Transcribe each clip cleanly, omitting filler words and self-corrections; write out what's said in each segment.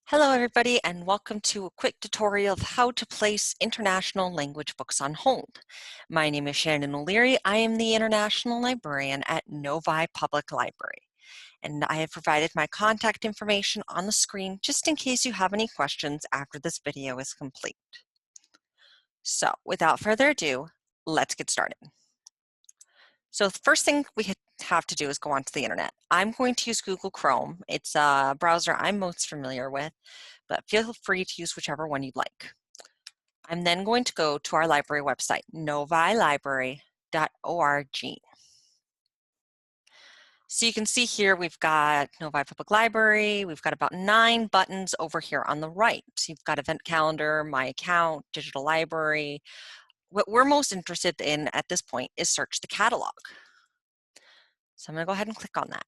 Hello everybody and welcome to a quick tutorial of how to place international language books on hold. My name is Shannon O'Leary. I am the International Librarian at Novi Public Library, and I have provided my contact information on the screen just in case you have any questions after this video is complete. So without further ado, let's get started. So the first thing we have to do is go onto the internet. I'm going to use Google Chrome. It's a browser I'm most familiar with, but feel free to use whichever one you'd like. I'm then going to go to our library website, novilibrary.org. So you can see here we've got Novi Public Library. We've got about 9 buttons over here on the right. You've got event calendar, my account, digital library. What we're most interested in at this point is search the catalog. So I'm going to go ahead and click on that.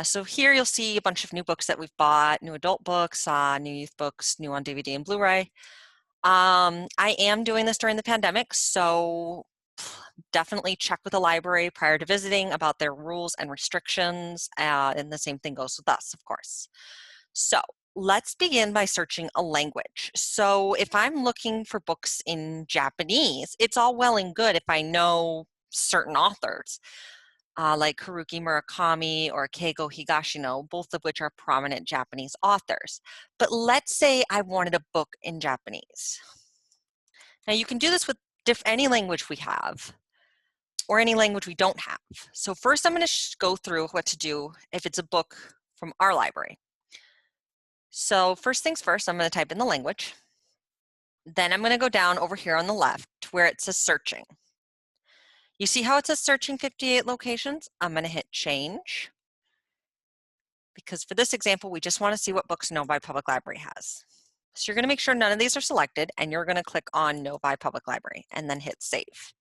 So here you'll see a bunch of new books that we've bought, new adult books, new youth books, new on DVD and Blu-ray. I am doing this during the pandemic, so definitely check with the library prior to visiting about their rules and restrictions, and the same thing goes with us, of course. So let's begin by searching a language. So if I'm looking for books in Japanese, it's all well and good if I know certain authors. Like Haruki Murakami or Keigo Higashino, both of which are prominent Japanese authors. But let's say I wanted a book in Japanese. Now you can do this with any language we have or any language we don't have. So first I'm going to go through what to do if it's a book from our library. So first things first, I'm going to type in the language. Then I'm going to go down over here on the left where it says searching. You see how it says searching 58 locations? I'm going to hit change, because for this example, we just want to see what books Novi Public Library has. So you're going to make sure none of these are selected, and you're going to click on Novi Public Library and then hit save.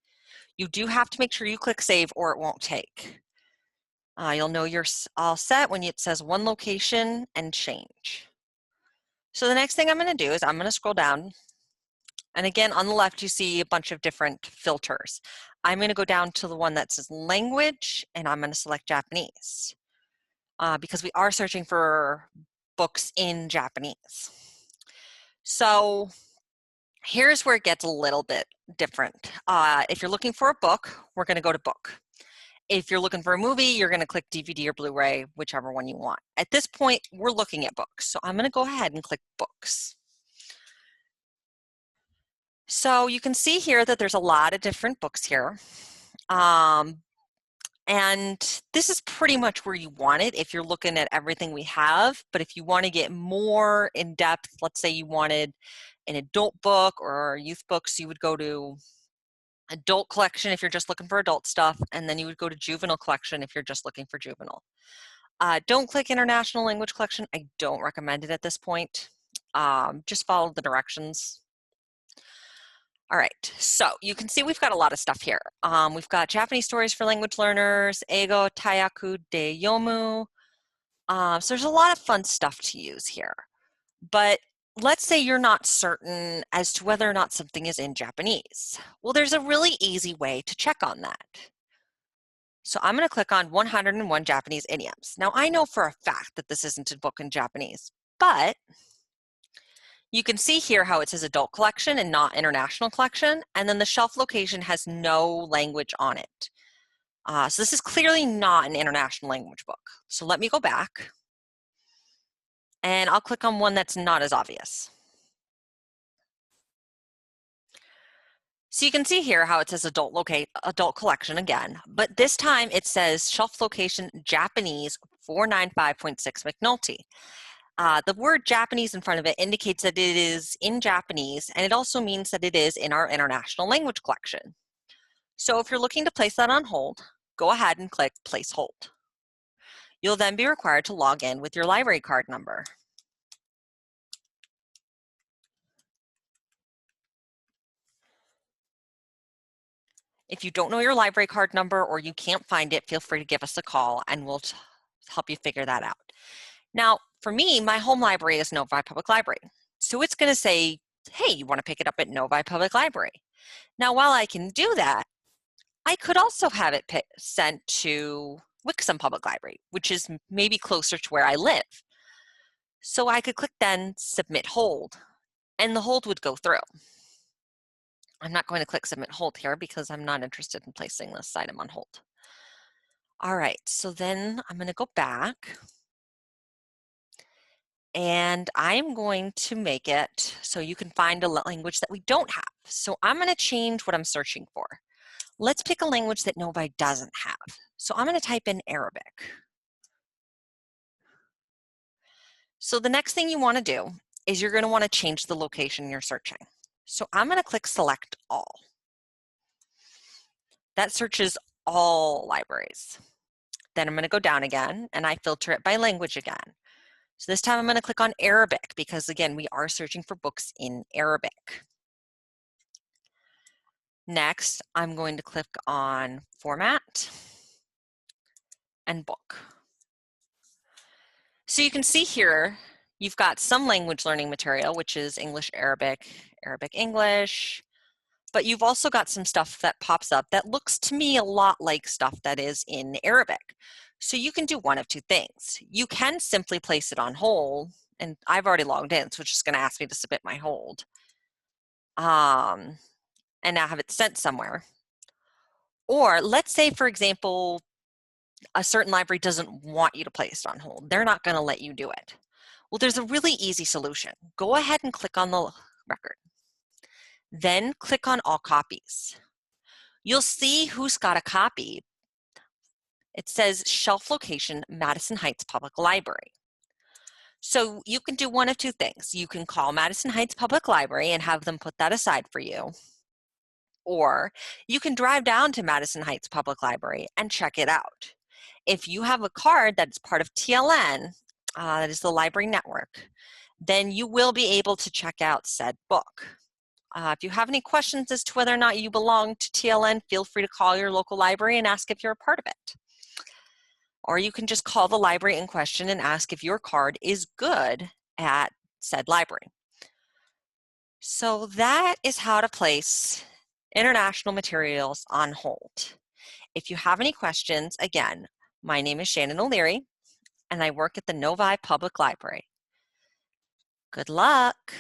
You do have to make sure you click save or it won't take. You'll know you're all set when it says one location and change. So the next thing I'm going to do is I'm going to scroll down. And again, on the left, you see a bunch of different filters. I'm going to go down to the one that says language, and I'm going to select Japanese because we are searching for books in Japanese. So here's where it gets a little bit different. If you're looking for a book, we're going to go to book. If you're looking for a movie, you're going to click DVD or Blu-ray, whichever one you want. At this point, we're looking at books. So I'm going to go ahead and click books. So you can see here that there's a lot of different books here. And this is pretty much where you want it if you're looking at everything we have. But if you want to get more in depth, let's say you wanted an adult book or youth books, you would go to adult collection if you're just looking for adult stuff, and then you would go to juvenile collection if you're just looking for juvenile. Don't click international language collection. I don't recommend it at this point. Just follow the directions. All right, so you can see we've got a lot of stuff here. We've got Japanese stories for language learners, Eigo Taiyaku de Yomu. So there's a lot of fun stuff to use here. But let's say you're not certain as to whether or not something is in Japanese. Well, there's a really easy way to check on that. So I'm going to click on 101 Japanese idioms. Now, I know for a fact that this isn't a book in Japanese, but you can see here how it says adult collection and not international collection, and then the shelf location has no language on it. So this is clearly not an international language book. So let me go back, and I'll click on one that's not as obvious. So you can see here how it says adult collection again, but this time it says shelf location Japanese 495.6 McNulty. The word Japanese in front of it indicates that it is in Japanese, and it also means that it is in our international language collection. So if you're looking to place that on hold, go ahead and click place hold. You'll then be required to log in with your library card number. If you don't know your library card number or you can't find it, feel free to give us a call and we'll help you figure that out. Now, for me, my home library is Novi Public Library. So it's going to say, hey, you want to pick it up at Novi Public Library. Now, while I can do that, I could also have it sent to Wixom Public Library, which is maybe closer to where I live. So I could click then submit hold, and the hold would go through. I'm not going to click submit hold here because I'm not interested in placing this item on hold. All right, so then I'm going to go back and I'm going to make it so you can find a language that we don't have. So I'm going to change what I'm searching for. Let's pick a language that Novi doesn't have. So I'm going to type in Arabic. So the next thing you want to do is you're going to want to change the location you're searching. So I'm going to click select all. That searches all libraries. Then I'm going to go down again and I filter it by language again. So this time I'm going to click on Arabic because again, we are searching for books in Arabic. Next, I'm going to click on Format and Book. So you can see here, you've got some language learning material, which is English, Arabic, Arabic, English, but you've also got some stuff that pops up that looks to me a lot like stuff that is in Arabic. So you can do one of two things. You can simply place it on hold, and I've already logged in, so it's just going to ask me to submit my hold. And now have it sent somewhere. Or let's say, for example, a certain library doesn't want you to place it on hold. They're not going to let you do it. Well, there's a really easy solution. Go ahead and click on the record. Then click on all copies. You'll see who's got a copy. It says shelf location, Madison Heights Public Library. So you can do one of two things. You can call Madison Heights Public Library and have them put that aside for you. Or you can drive down to Madison Heights Public Library and check it out. If you have a card that is part of TLN, that is the library network, then you will be able to check out said book. If you have any questions as to whether or not you belong to TLN, feel free to call your local library and ask if you're a part of it. Or you can just call the library in question and ask if your card is good at said library. So that is how to place international materials on hold. If you have any questions, again, my name is Shannon O'Leary, and I work at the Novi Public Library. Good luck.